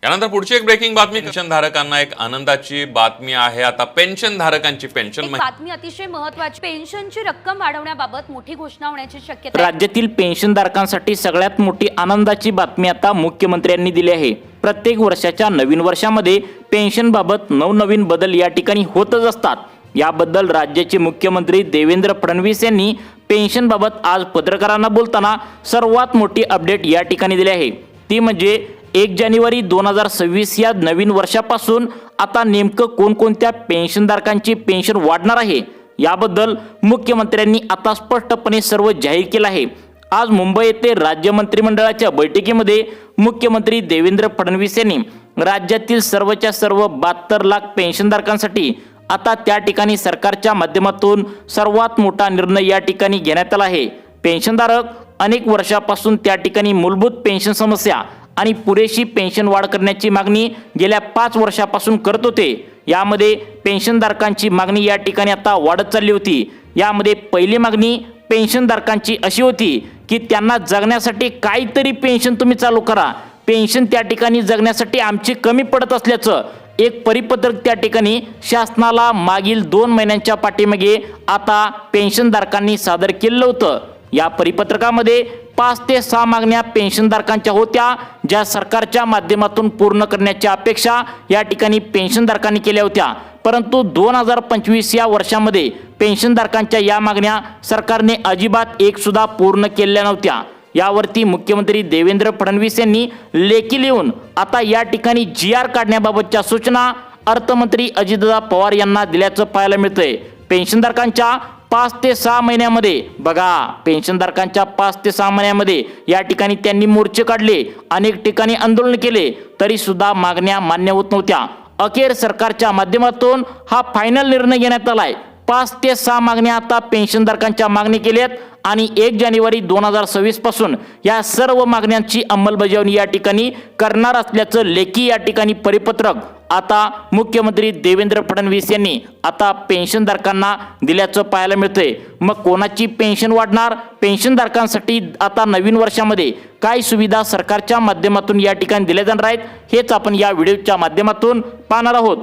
यानंतर पुढची एक ब्रेकिंग बातमी, पेन्शनधारकांना एक आनंदाची बातमी आहे। आता पेन्शनधारकांची पेन्शन बातमी अतिशय महत्त्वाची, पेन्शनची रक्कम वाढवण्याबाबत मोठी घोषणा होण्याची शक्यता आहे। राज्यातील पेन्शनधारकांसाठी सगळ्यात मोठी आनंदाची बातमी आता मुख्यमंत्र्यांनी दिली आहे। प्रत्येक वर्षाच्या नवीन वर्षामध्ये पेन्शनबाबत नवनवीन बदल या ठिकाणी होतच असतात। याबद्दल राज्याचे मुख्यमंत्री देवेंद्र फडणवीस यांनी पेन्शनबाबत आज पत्रकारांना बोलताना सर्वात मोठी अपडेट या ठिकाणी दिली आहे। ती म्हणजे 1 जानेवारी 2026 या नवीन वर्षापासून आता नेमकं कोणकोणत्या पेन्शनधारकांची पेन्शन वाढणार आहे याबद्दल मुख्यमंत्र्यांनी आता स्पष्टपणे सर्व जाहीर केलं आहे। आज मुंबई येथे राज्य मंत्रिमंडळाच्या बैठकीमध्ये मुख्यमंत्री देवेंद्र फडणवीस यांनी राज्यातील सर्वच्या सर्व 72 लाख पेन्शनधारकांसाठी आता त्या ठिकाणी सरकारच्या माध्यमातून सर्वात मोठा निर्णय या ठिकाणी घेण्यात आला आहे। पेन्शनधारक अनेक वर्षापासून त्या ठिकाणी मूलभूत पेन्शन समस्या आणि पुरेशी पेन्शन वाढ करण्याची मागणी गेल्या 5 वर्षापासून करत होते। यामध्ये पेन्शनधारकांची मागणी या ठिकाणी आता वाढत चालली होती। यामध्ये पहिली मागणी पेन्शनधारकांची अशी होती की त्यांना जगण्यासाठी काहीतरी पेन्शन तुम्ही चालू करा, पेन्शन त्या ठिकाणी जगण्यासाठी आमची कमी पडत असल्याचं एक परिपत्रक त्या ठिकाणी शासनाला मागील 2 महिन्यांच्या पाठीमागे आता पेन्शनधारकांनी सादर केलं होतं। या परिपत्रकामध्ये 5 ते 6 मागण्या पेन्शनधारकांच्या होत्या, ज्या सरकारच्या माध्यमातून पूर्ण करण्याची अपेक्षा या ठिकाणी पेन्शनधारकांनी केल्या होत्या। परंतु 2025 या वर्षामध्ये पेन्शनधारकांच्या या मागण्या सरकारने अजिबात एक सुद्धा पूर्ण केल्या नव्हत्या। यावरती मुख्यमंत्री देवेंद्र फडणवीस यांनी लेखी लिहून आता या ठिकाणी GR काढण्याबाबतच्या सूचना अर्थमंत्री अजितदादा पवार यांना दिल्याचं पाहायला मिळतंय। पेन्शनधारकांच्या 5 ते 6 महिन्यामध्ये बघा, पेन्शनधारकांच्या 5 ते 6 महिन्यामध्ये या ठिकाणी त्यांनी मोर्चे काढले, अनेक ठिकाणी आंदोलन केले, तरी सुद्धा मागण्या मान्य होत नव्हत्या। अखेर सरकारच्या माध्यमातून हा फायनल निर्णय घेण्यात आलाय। 5 ते 6 मागण्या आता पेन्शनधारकांच्या मागणी केल्यात आणि 1 जानेवारी 2026 पासून या सर्व मागण्यांची अंमलबजावणी या ठिकाणी करणार असल्याचं लेखी या ठिकाणी परिपत्रक आता मुख्यमंत्री देवेंद्र फडणवीस यांनी आता पेन्शनधारकांना दिल्याचं पाहायला मिळतंय। मग कोणाची पेन्शन वाढणार, पेन्शनधारकांसाठी आता नवीन वर्षामध्ये काय सुविधा सरकारच्या माध्यमातून या ठिकाणी दिल्या जाणार आहेत, हेच आपण या व्हिडिओच्या माध्यमातून पाहणार आहोत।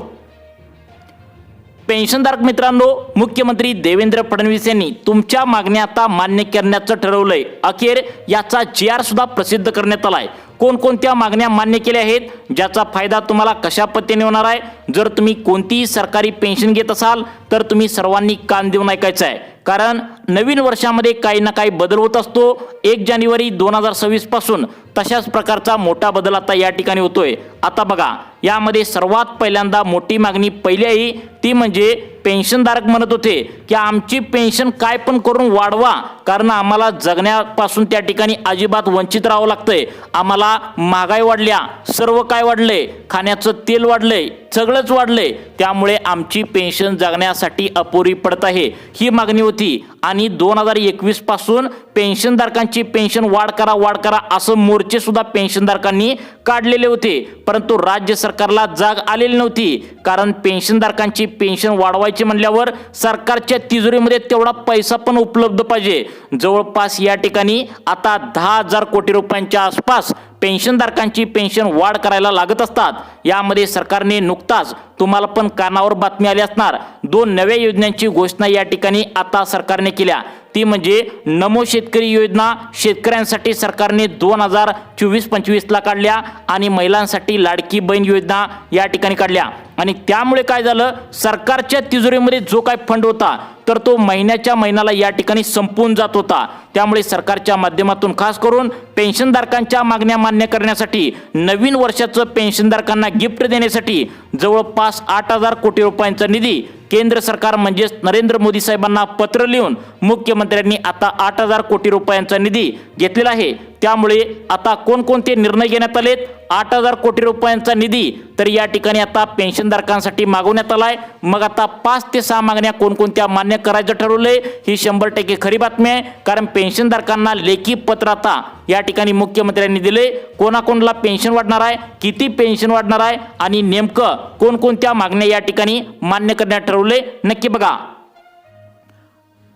पेन्शनधारक मित्रांनो, मुख्यमंत्री देवेंद्र फडणवीस यांनी तुमच्या मागण्या आता मान्य करण्याचं ठरवलंय। अखेर याचा GR सुद्धा प्रसिद्ध करण्यात आलाय। कोणकोणत्या मागण्या मान्य केल्या आहेत, ज्याचा फायदा तुम्हाला कशा पद्धतीने होणार आहे। जर तुम्ही कोणतीही सरकारी पेन्शन घेत असाल तर तुम्ही सर्वांनी कान देऊन ऐकायचं आहे, कारण नवीन वर्षामध्ये काही ना काही बदल होत असतो। 1 जानेवारी 2026 पासून तशाच प्रकारचा मोठा बदल आता या ठिकाणी होतोय। आता बघा, यामध्ये सर्वात पहिल्यांदा मोठी मागणी पहिली आहे, ती म्हणजे पेन्शनधारक म्हणत होते की आमची पेन्शन काय पण करून वाढवा, कारण आम्हाला जगण्यापासून त्या ठिकाणी अजिबात वंचित राहावं लागतंय। आम्हाला महागाई वाढल्या, सर्व काय वाढलंय, खाण्याचं तेल वाढलंय, सगळंच वाढलंय, त्यामुळे आमची पेन्शन जगण्यासाठी अपुरी पडत आहे, ही मागणी होती। आणि 2021 पासून पेन्शनधारकांची पेन्शन वाढ करा असं मोर्चे सुद्धा पेन्शनधारकांनी काढलेले होते, परंतु राज्य सरकारला जाग आलेली नव्हती। कारण पेन्शनधारकांची पेन्शन वाढवायची म्हणल्यावर सरकारच्या तिजोरीमध्ये तेवढा पैसा पण उपलब्ध पाहिजे। जवळपास या ठिकाणी आता 10,000 कोटी रुपयांच्या आसपास पेन्शनधारकांची पेन्शन वाढ करायला लागत असतात। यामध्ये सरकारने नुकताच तुम्हाला पण कानावर बातमी आली असणार, 2 नव्या योजनांची घोषणा या ठिकाणी आता सरकारने केल्या। ती म्हणजे नमो शेतकरी योजना शेतकऱ्यांसाठी सरकारने 2024-25 ला काढल्या आणि महिलांसाठी लाडकी बहीण योजना या ठिकाणी काढल्या। आणि त्यामुळे काय झालं, सरकारच्या तिजोरीमध्ये जो काय फंड होता तर तो महिन्याच्या महिन्याला या ठिकाणी संपून जात होता। त्यामुळे सरकारच्या माध्यमातून खास करून पेन्शनधारकांच्या मागण्या मान्य करण्यासाठी नवीन वर्षाचं पेन्शनधारकांना गिफ्ट देण्यासाठी जवळपास 8,000 कोटी रुपयांचा निधी केंद्र सरकार म्हणजेच नरेंद्र मोदी साहेबांना पत्र लिहून मुख्यमंत्र्यांनी आता 8,000 कोटी रुपयांचा निधी घेतलेला आहे। त्यामुळे आता कोणकोणते निर्णय घेण्यात आलेत, 8,000 कोटी रुपयांचा निधी तर या ठिकाणी आता पेन्शनधारकांसाठी मागवण्यात आलाय। मग आता 5 ते 6 मागण्या कोणकोणत्या मान्य करायचं ठरवलंय, ही 100% खरी बातमी आहे। कारण पेन्शनधारकांना लेखी पत्र आता या ठिकाणी मुख्यमंत्र्यांनी दिले, कोणाकोणाला पेन्शन वाढणार आहे, किती पेन्शन वाढणार आहे आणि नेमकं कोणकोणत्या मागण्या या ठिकाणी मान्य करण्यात ठरवले, नक्की बघा।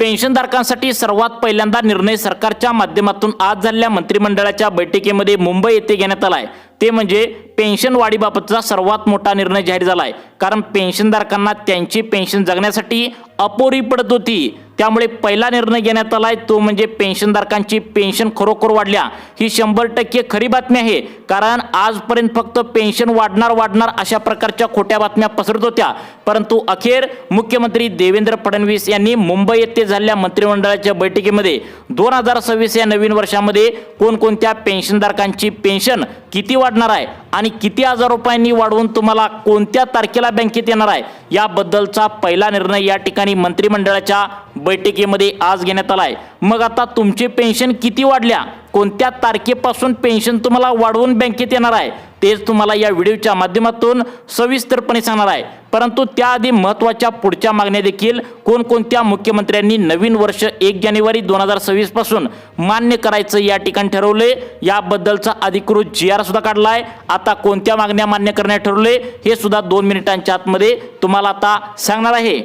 पेन्शनधारकांसाठी सर्वात पहिल्यांदा निर्णय सरकारच्या माध्यमातून आज झालेल्या मंत्रिमंडळाच्या बैठकीमध्ये मुंबई येथे घेण्यात आलाय। ते म्हणजे पेन्शन वाढीबाबतचा सर्वात मोठा निर्णय जाहीर झाला आहे. कारण पेन्शनधारकांना त्यांची पेन्शन जगण्यासाठी अपुरी पडत होती. त्यामुळे पहिला निर्णय घेण्यात आलाय तो म्हणजे पेन्शनधारकांची पेन्शन खरोखर वाढल्या. ही 100% खरी बातमी आहे. कारण आजपर्यंत फक्त पेन्शन वाढणार अशा प्रकारच्या खोट्या बातम्या पसरत होत्या. परंतु अखेर मुख्यमंत्री देवेंद्र फडणवीस यांनी मुंबई येथे झालेल्या मंत्रिमंडळाच्या बैठकीमध्ये 2026 या नवीन वर्षामध्ये कोणकोणत्या पेन्शनधारकांची पेन्शन किती वाढणार आहे आणि किती हजार रुपयांनी वाढवून तुम्हाला कोणत्या तारखेला बँकेत येणार आहे याबद्दलचा पहिला निर्णय या ठिकाणी मंत्रिमंडळाच्या बैठकीमध्ये आज घेण्यात आला आहे. मग आता तुमची पेन्शन किती वाढल्या, कोणत्या तारखेपासून पेन्शन तुम्हाला वाढवून बँकेत येणार आहे तेच तुम्हाला या व्हिडिओच्या माध्यमातून सविस्तरपणे सांगणार आहे. परंतु त्याआधी महत्त्वाच्या पुढच्या मागण्या देखील कोणकोणत्या मुख्यमंत्र्यांनी नवीन वर्ष 1 जानेवारी 2026 पासून मान्य करायचं या ठिकाणी ठरवले याबद्दलचा अधिकृत GR सुद्धा काढला आहे. आता कोणत्या मागण्या मान्य करण्यात ठरवले हे सुद्धा 2 मिनिटांच्या आतमध्ये तुम्हाला आता सांगणार आहे.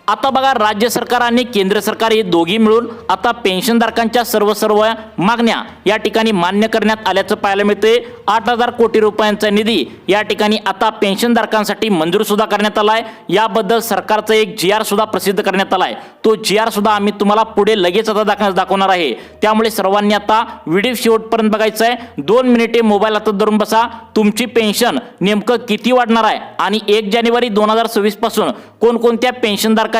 आता बघा, राज्य सरकार आणि केंद्र सरकार हे दोघी मिळून आता पेन्शनधारकांच्या सर्व मागण्या या ठिकाणी मान्य करण्यात आल्याचं पाहायला मिळते. 8,000 कोटी रुपयांचा निधी या ठिकाणी आता पेन्शनधारकांसाठी मंजूर सुद्धा करण्यात आलाय. याबद्दल सरकारचा एक GR सुद्धा प्रसिद्ध करण्यात आलाय. तो GR सुद्धा आम्ही तुम्हाला पुढे लगेच आता दाखवणार आहे. त्यामुळे सर्वांनी आता व्हिडिओ शेवटपर्यंत बघायचा आहे. 2 मिनिटे मोबाईल हातात धरून बसा. तुमची पेन्शन नेमकं किती वाढणार आहे आणि 1 जानेवारी 2026 पासून कोणकोणत्या पेन्शनधारकांच्या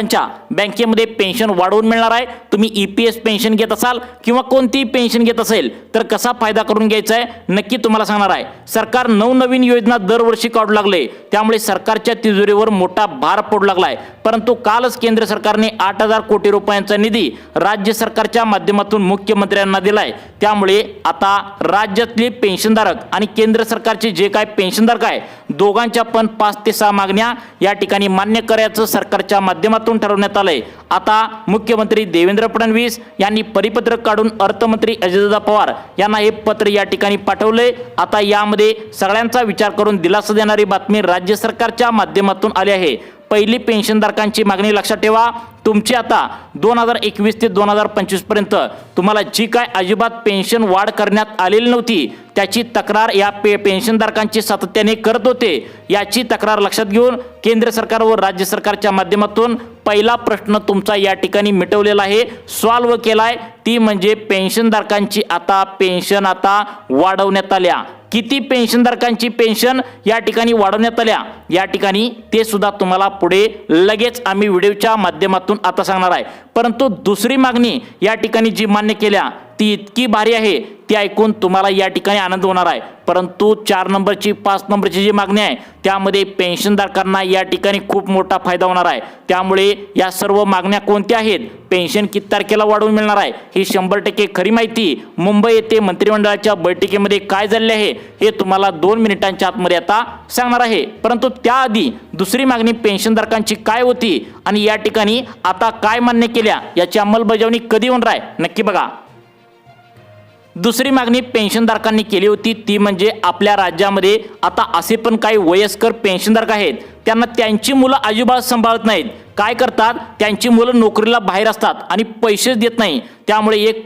बँकेमध्ये पेन्शन वाढवून मिळणार आहे. तुम्ही EPS पेन्शन घेत असाल किंवा कोणतीही पेन्शन घेत असेल तर कसा फायदा करून घ्यायचा आहे नक्की तुम्हाला सांगणार आहे. सरकार नवनवीन योजना दरवर्षी काढू लागले. त्यामुळे सरकारच्या तिजोरीवर मोठा भार पडू लागलाय. परंतु कालच केंद्र सरकारने 8,000 कोटी रुपयांचा निधी राज्य सरकारच्या माध्यमातून मुख्यमंत्र्यांना दिलाय. त्यामुळे आता राज्यातले पेन्शनधारक आणि केंद्र सरकारचे जे काय पेन्शनधारक आहे दोघांच्या पण 5 ते 6 मागण्या या ठिकाणी मान्य करायचं सरकारच्या माध्यमातून ठरवण्यात आलंय. आता मुख्यमंत्री देवेंद्र फडणवीस यांनी परिपत्रक काढून अर्थमंत्री अजितदादा पवार यांना हे पत्र या ठिकाणी पाठवले. आता यामध्ये सगळ्यांचा विचार करून दिलासा देणारी बातमी राज्य सरकारच्या माध्यमातून आली आहे. पहिली पेन्शनधारकांची मागणी लक्षात ठेवा. तुमची आता 2021 ते 2025 पर्यंत तुम्हाला जी काय अजिबात पेन्शन वाढ करण्यात आलेली नव्हती त्याची तक्रार या पेन्शनधारकांची सातत्याने करत होते. याची तक्रार लक्षात घेऊन केंद्र सरकार व राज्य सरकारच्या माध्यमातून पहिला प्रश्न तुमचा या ठिकाणी मिटवलेला आहे, सॉल्व्ह केलाय. ती म्हणजे पेन्शनधारकांची आता पेन्शन आता वाढवण्यात आल्या. किती पेन्शनधारकांची पेन्शन या ठिकाणी वाढवण्यात आल्या या ठिकाणी ते सुद्धा तुम्हाला पुढे लगेच आम्ही व्हिडिओच्या माध्यमातून आता सांगणार आहे. परंतु दुसरी मागणी या ठिकाणी जी मान्य केल्या ती इतकी भारी आहे ती ऐकून तुम्हाला या ठिकाणी आनंद होणार आहे. परंतु 4 नंबरची 5 नंबरची जी मागणी आहे त्यामध्ये पेन्शनधारकांना या ठिकाणी खूप मोठा फायदा होणार आहे. त्यामुळे या सर्व मागण्या कोणत्या आहेत, पेन्शन किती तारखेला वाढवून मिळणार आहे ही 100% खरी माहिती मुंबई येथे मंत्रिमंडळाच्या बैठकीमध्ये काय झाले आहे हे तुम्हाला 2 मिनिटांच्या आतमध्ये आता सांगणार आहे. परंतु त्याआधी दुसरी मागणी पेन्शनधारकांची काय होती आणि या ठिकाणी आता काय मान्य केल्या याची अंमलबजावणी कधी होणार आहे नक्की बघा. दुसरी मागणी पेन्शनधारकांनी केली होती ती म्हणजे आपल्या राज्यामध्ये आता असे पण काही वयस्कर पेन्शनधारक आहेत त्यांना त्यांची मुलं अजिबात सांभाळत नाहीत. काय करतात, त्यांची मुलं नोकरीला बाहेर असतात आणि पैसेच देत नाही. त्यामुळे एक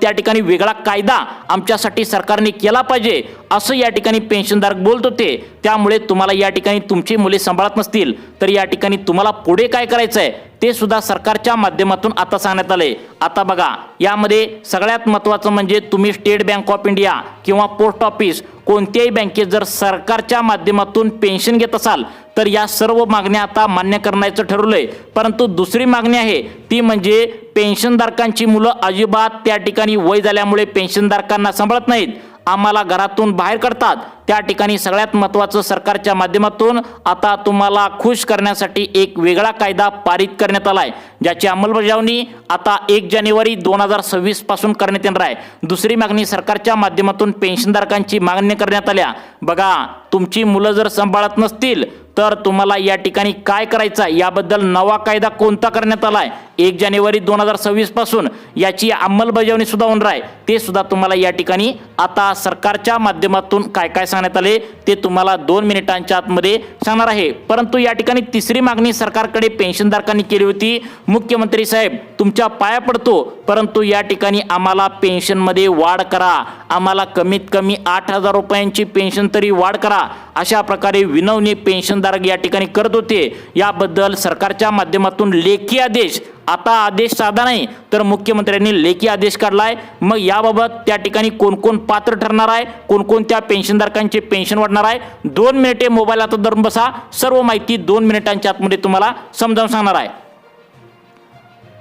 त्या ठिकाणी वेगळा कायदा आमच्यासाठी सरकारने केला पाहिजे असं या ठिकाणी पेन्शनधारक बोलत होते. त्यामुळे तुम्हाला या ठिकाणी तुमची मुले सांभाळत नसतील तर या ठिकाणी तुम्हाला पुढे काय करायचं आहे ते सुद्धा सरकारच्या माध्यमातून आता सांगण्यात आले. आता बघा, यामध्ये सगळ्यात महत्त्वाचं म्हणजे तुम्ही स्टेट बँक ऑफ इंडिया किंवा पोस्ट ऑफिस कोणत्याही बँकेत जर सरकारच्या माध्यमातून पेन्शन घेत असाल तर या सर्व मागण्या आता मान्य करण्याचं ठरवलंय. परंतु दुसरी मागणी आहे ती म्हणजे पेन्शनधारकांची मुलं अजिबात त्या ठिकाणी वय झाल्यामुळे पेन्शनधारकांना सांभाळत नाहीत, आम्हाला घरातून बाहेर काढतात. त्या ठिकाणी सगळ्यात महत्त्वाचं सरकारच्या माध्यमातून आता तुम्हाला खुश करण्यासाठी एक वेगळा कायदा पारित करण्यात आलाय ज्याची अंमलबजावणी आता 1 जानेवारी 2026 पासून करण्यात येणार आहे. दुसरी मागणी सरकारच्या माध्यमातून पेन्शनधारकांची मागणी करण्यात आल्या. बघा, तुमची मुलं जर सांभाळत नसतील तर तुम्हाला या ठिकाणी काय करायचं आहे याबद्दल नवा कायदा कोणता करण्यात आलाय 1 जानेवारी 2026 पासून याची अंमलबजावणी सुद्धा होणार आहे. ते सुद्धा तुम्हाला या ठिकाणी आता सरकारच्या माध्यमातून काय काय सांगण्यात आले ते तुम्हाला 2 मिनिटांच्या आतमध्ये सांगणार आहे. परंतु या ठिकाणी तिसरी मागणी सरकारकडे पेन्शनधारकांनी केली होती मुख्यमंत्री साहेब तुमच्या पाया पडतो, परंतु या ठिकाणी आम्हाला पेन्शनमध्ये वाढ करा, आम्हाला कमीत कमी 8,000 रुपयांची पेन्शन तरी वाढ करा, अशा प्रकारे विनवणी पेन्शनधारक या ठिकाणी करत होते. याबद्दल सरकारच्या माध्यमातून लेखी आदेश, आता आदेश साधा नाही तर मुख्यमंत्र्यांनी लेखी आदेश काढलाय. मग याबाबत त्या ठिकाणी कोण कोण पात्र ठरणार आहे, कोणकोणत्या पेन्शनधारकांचे पेन्शन वाढणार आहे, 2 मिनिटे मोबाईल आता धरून बसा, सर्व माहिती 2 मिनिटांच्या आतमध्ये तुम्हाला समजावून सांगणार आहे.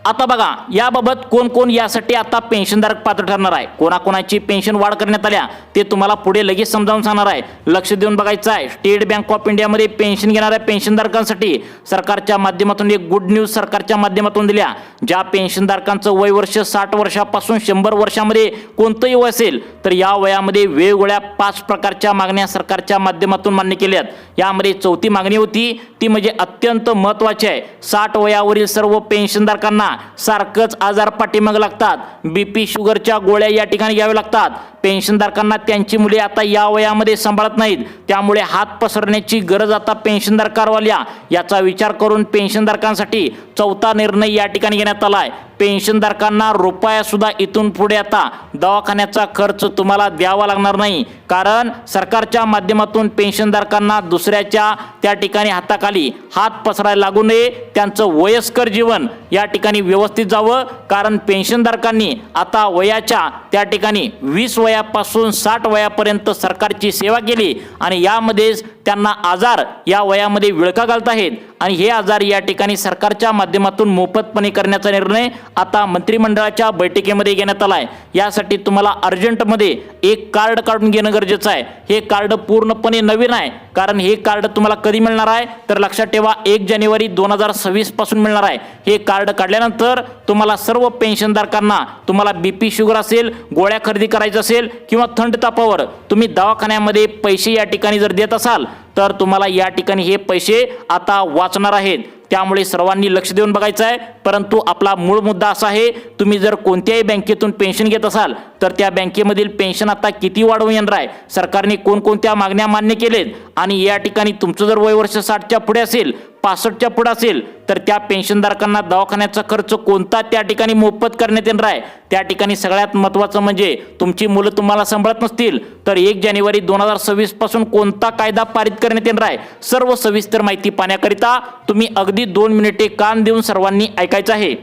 आता बघा याबाबत कोण कोण यासाठी आता पेन्शनधारक पात्र ठरणार आहे, कोणाकोणाची पेन्शन वाढ करण्यात आल्या ते तुम्हाला पुढे लगेच समजावून सांगणार आहे. लक्ष देऊन बघायचं आहे. स्टेट बँक ऑफ इंडियामध्ये पेन्शन घेणाऱ्या पेन्शनधारकांसाठी सरकारच्या माध्यमातून एक गुड न्यूज सरकारच्या माध्यमातून दिल्या. ज्या पेन्शनधारकांचं वय वर्ष 60 वर्षापासून 100 वर्षामध्ये कोणतंही वय असेल तर या वयामध्ये वेगवेगळ्या 5 प्रकारच्या मागण्या सरकारच्या माध्यमातून मान्य केल्यात. यामध्ये चौथी मागणी होती ती म्हणजे अत्यंत महत्त्वाची आहे. 60 वयावरील सर्व पेन्शनधारकांना सारखंच आजार पाठीमागे लागतात, बीपी शुगरच्या गोळ्या या ठिकाणी घ्याव्या लागतात. पेन्शनधारकांना त्यांची मुले आता या वयामध्ये सांभाळत नाहीत, त्यामुळे हात पसरण्याची गरज आता पेन्शनधारकांवर याचा विचार करून पेन्शनधारकांसाठी चौथा निर्णय या ठिकाणी घेण्यात आला आहे. पेन्शनधारकांना रुपया सुद्धा इथून पुढे आता दवाखान्याचा खर्च तुम्हाला द्यावा लागणार नाही, कारण सरकारच्या माध्यमातून पेन्शनधारकांना दुसऱ्याच्या त्या ठिकाणी हाताखाली हात पसरायला लागू नये, त्यांचं वयस्कर जीवन या ठिकाणी व्यवस्थित जावं. कारण पेन्शनधारकांनी आता वयाच्या त्या ठिकाणी 20 वयापासून 60 वयापर्यंत सरकारची सेवा केली आणि यामध्येच त्यांना आजार या वयामध्ये विळखा घालत आहेत आणि हे आजार या ठिकाणी सरकारच्या माध्यमातून मोफतपणे करण्याचा निर्णय आता मंत्रिमंडळाच्या बैठकीमध्ये घेण्यात आला आहे. यासाठी तुम्हाला अर्जंटमध्ये एक कार्ड काढून घेणं गरजेचं आहे. हे कार्ड पूर्णपणे नवीन आहे, कारण हे कार्ड तुम्हाला कधी मिळणार आहे तर लक्षात ठेवा 1 जानेवारी 2026 पासून मिळणार आहे. हे कार्ड काढल्यानंतर तुम्हाला सर्व पेन्शनधारकांना तुम्हाला बीपी शुगर असेल, गोळ्या खरेदी करायचं असेल किंवा थंड तापावर तुम्ही दवाखान्यामध्ये पैसे या ठिकाणी जर देत असाल तर तुम्हाला या ठिकाणी हे पैसे आता वाचणार आहेत. त्यामुळे सर्वांनी लक्ष देऊन बघायचं आहे. परंतु आपला मूळ मुद्दा असा आहे, तुम्ही जर कोणत्याही बँकेतून पेन्शन घेत असाल तर त्या बँकेमधील पेन्शन आता किती वाढवून येणार आहे, सरकारने कोणकोणत्या मागण्या मान्य केलेत आणि या ठिकाणी तुमचं जर वय वर्ष 60च्या पुढे असेल, 65च्या पुढे असेल तर त्या पेन्शनधारकांना दवाखान्याचा खर्च कोणता त्या ठिकाणी मोफत करण्यात येणार आहे. त्या ठिकाणी सगळ्यात महत्त्वाचं म्हणजे तुमची मुलं तुम्हाला सांभाळत नसतील तर 1 जानेवारी 2026 पासून कोणता कायदा पारित करण्यात येणार आहे. सर्व सविस्तर माहिती पाहण्याकरिता तुम्ही अगदी 2 मिनिटे कान देऊन सर्वांनी ऐकायचं आहे.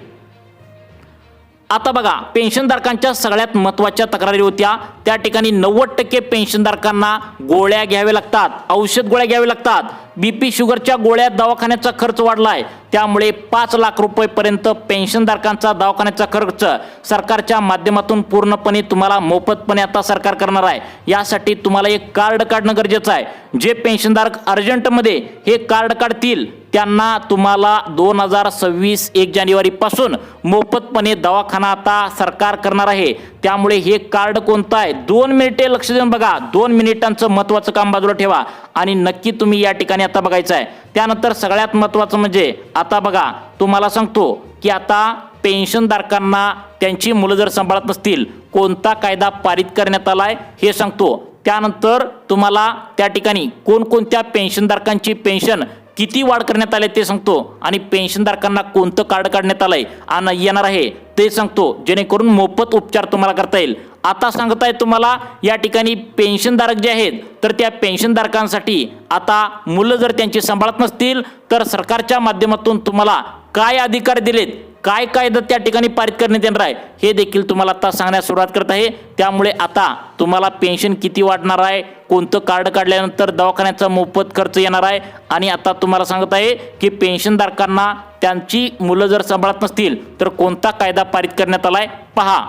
आता बघा पेन्शनधारकांच्या सगळ्यात महत्त्वाच्या तक्रारी होत्या. त्या ठिकाणी 90% पेन्शनधारकांना गोळ्या घ्याव्या लागतात, औषध गोळ्या घ्याव्या लागतात. बीपी शुगरच्या गोळ्या दवाखान्याचा खर्च वाढलाय, त्यामुळे 5 लाख रुपयेपर्यंत पेन्शनधारकांचा दवाखान्याचा खर्च सरकारच्या माध्यमातून पूर्णपणे तुम्हाला मोफतपणे आता सरकार करणार आहे. यासाठी तुम्हाला एक कार्ड काढणं गरजेचं आहे. जे पेन्शनधारक अर्जंटमध्ये हे कार्ड काढतील त्यांना तुम्हाला 2026 1 जानेवारी पासून मोफतपणे दवाखाना आता सरकार करणार आहे. त्यामुळे हे कार्ड कोणतं आहे 2 मिनिटे लक्ष देऊन बघा. 2 मिनिटांचं महत्त्वाचं काम बाजूला ठेवा आणि नक्की तुम्ही या ठिकाणी आता बघायचं आहे. त्यानंतर सगळ्यात महत्त्वाचं म्हणजे आता बघा तुम्हाला सांगतो की आता पेन्शनधारकांना त्यांची मुलं जर सांभाळत नसतील कोणता कायदा पारित करण्यात आलाय हे सांगतो. त्यानंतर तुम्हाला त्या ठिकाणी कोणकोणत्या पेन्शनधारकांची पेन्शन किती वाढ करण्यात आले ते सांगतो आणि पेन्शनधारकांना कोणतं कार्ड काढण्यात आलंय आणि येणार आहे ते सांगतो, जेणेकरून मोफत उपचार तुम्हाला करता येईल. आता सांगत आहे तुम्हाला या ठिकाणी पेन्शनधारक जे आहेत तर त्या पेन्शनधारकांसाठी आता मुलं जर त्यांची सांभाळत नसतील तर सरकारच्या माध्यमातून तुम्हाला काय अधिकार दिलेत, काय कायदा त्या ठिकाणी पारित करण्यात येणार आहे हे देखील तुम्हाला आता सांगण्यास सुरुवात करत आहे. त्यामुळे आता तुम्हाला पेन्शन किती वाढणार आहे, कोणतं कार्ड काढल्यानंतर दवाखान्याचा मोफत खर्च येणार आहे आणि आता तुम्हाला सांगत आहे की पेन्शनधारकांना त्यांची मुलं जर सांभाळत नसतील तर कोणता कायदा पारित करण्यात आलाय पहा.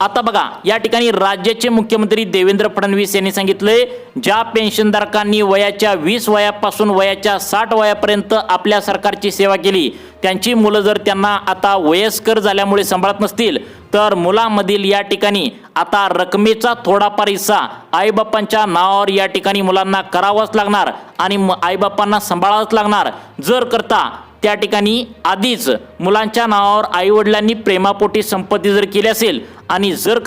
आता बघा या ठिकाणी राज्याचे मुख्यमंत्री देवेंद्र फडणवीस यांनी सांगितले, ज्या पेन्शनधारकांनी वयाच्या 20 वयापासून वयाच्या 60 वयापर्यंत आपल्या सरकारची सेवा केली त्यांची मुलं जर त्यांना आता वयस्कर झाल्यामुळे सांभाळत नसतील तर मुलांमधील या ठिकाणी आता रकमेचा थोडाफार हिस्सा आईबापांच्या नावावर या ठिकाणी मुलांना करावाच लागणार आणि आईबापांना सांभाळावंच लागणार. जर करता त्या ठिकाणी आधीच मुलांच्या नावावर आईवडिलांनी प्रेमापोटी संपत्ती जर केली असेल आणि जर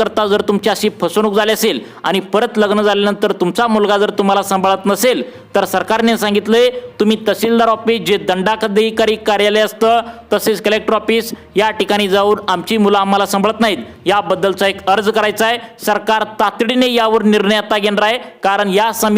तुमची अशी फसवणूक झाली असेल आणि परत लग्न झाल्यानंतर तुमचा मुलगा जर तुम्हाला सांभाळत नसेल तर सरकारने सांगितले तुम्ही तहसीलदार ऑफिस, जे दंडाधिकारी कार्यालय असतं, तसेच कलेक्टर ऑफिस या ठिकाणी जाऊन आमची मुलं आम्हाला सांभाळत नाहीत याबद्दलचा एक अर्ज करायचा आहे. सरकार तातडीने यावर निर्णय आता घेणार आहे, कारण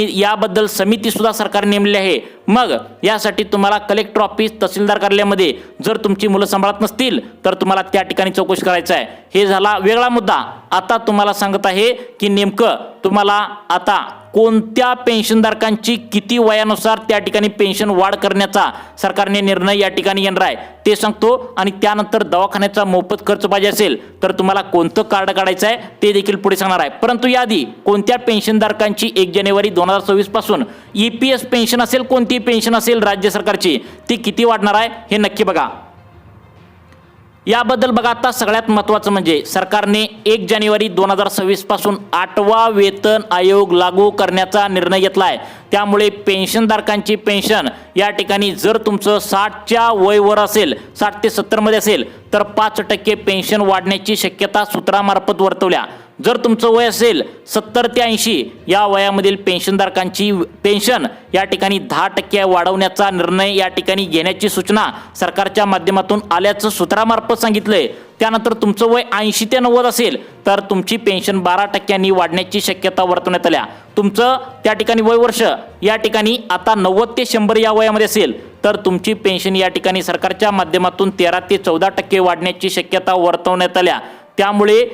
याबद्दल समिती सुद्धा सरकार नेमली आहे. मग यासाठी तुम्हाला कलेक्टर ऑफिस, तहसीलदार कार्यालयामध्ये जर तुमची मुलं सांभाळत नसतील तर तुम्हाला त्या ठिकाणी चौकशी करायचं आहे. हे झाला वेगळा मुद्दा. आता तुम्हाला सांगत आहे की नेमकं तुम्हाला आता कोणत्या पेन्शनधारकांची किती वयानुसार त्या ठिकाणी पेन्शन वाढ करण्याचा सरकारने निर्णय या ठिकाणी येणार आहे ते सांगतो. आणि त्यानंतर दवाखान्याचा मोफत खर्च पाहिजे असेल तर तुम्हाला कोणतं कार्ड काढायचं आहे ते देखील पुढे सांगणार आहे. परंतु याआधी कोणत्या पेन्शनधारकांची 1 जानेवारी 2024 पासून EPS पेन्शन असेल, कोणती पेन्शन असेल राज्य सरकारची, ती किती वाढणार आहे हे नक्की बघा. याबद्दल बघा, आता सगळ्यात महत्त्वाचं म्हणजे सरकारने 1 जानेवारी 2026 पासून 8वा वेतन आयोग लागू करण्याचा निर्णय घेतला आहे. त्यामुळे पेन्शनधारकांची पेन्शन या ठिकाणी जर तुमचं 60च्या वयवर असेल, 60 ते 70 मध्ये असेल तर 5% पेन्शन वाढण्याची शक्यता सूत्रामार्फत वर्तवल्या. जर तुमचं वय असेल 70 ते 80 या वयामधील पेन्शनधारकांची पेन्शन या ठिकाणी 10% वाढवण्याचा निर्णय या ठिकाणी घेण्याची सूचना सरकारच्या माध्यमातून आल्याचं सूत्रामार्फत सांगितलंय. त्यानंतर तुमचं वय 80 ते 90 असेल तर तुमची पेन्शन 12% वाढण्याची शक्यता वर्तवण्यात आल्या. तुमचं त्या ठिकाणी वय वर्ष या ठिकाणी आता 90 ते 100 या वयामध्ये असेल तर तुमची पेन्शन या ठिकाणी सरकारच्या माध्यमातून 13 ते 14% वाढण्याची शक्यता वर्तवण्यात आल्या. त्यामुळे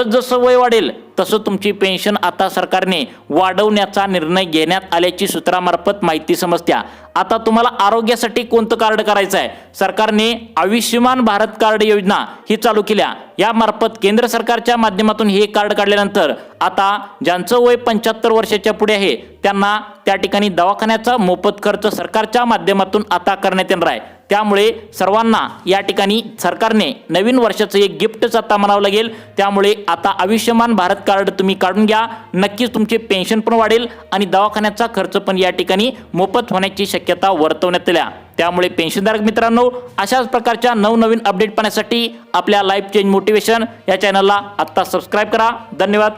जसं वय वाढेल तसं तुमची पेन्शन आता सरकारने वाढवण्याचा निर्णय घेण्यात आल्याची सूत्रामार्फत माहिती समजत्या. आता तुम्हाला आरोग्यासाठी कोणतं कार्ड करायचं आहे, सरकारने आयुष्यमान भारत कार्ड योजना ही चालू केल्या. यामार्फत केंद्र सरकारच्या माध्यमातून हे कार्ड काढल्यानंतर आता ज्यांचं वय 75 वर्षाच्या पुढे आहे त्यांना त्या ठिकाणी दवाखान्याचा मोफत खर्च सरकारच्या माध्यमातून आता करण्यात येणार आहे. त्यामुळे सर्वांना या ठिकाणी सरकारने नवीन वर्षाचं एक गिफ्टच आता म्हणावं लागेल. त्यामुळे आता आयुष्यमान भारत कार्ड तुम्ही काढून घ्या, नक्कीच तुमचे पेन्शन पण वाढेल आणि दवाखान्याचा खर्च पण या ठिकाणी मोफत होण्याची शक्यता वर्तवण्यात आल्या. त्यामुळे पेन्शनधारक मित्रांनो, अशाच प्रकारच्या नवनवीन अपडेट पाहण्यासाठी आपल्या लाईफ चेंज मोटिवेशन या चॅनलला आत्ता सबस्क्राईब करा. धन्यवाद.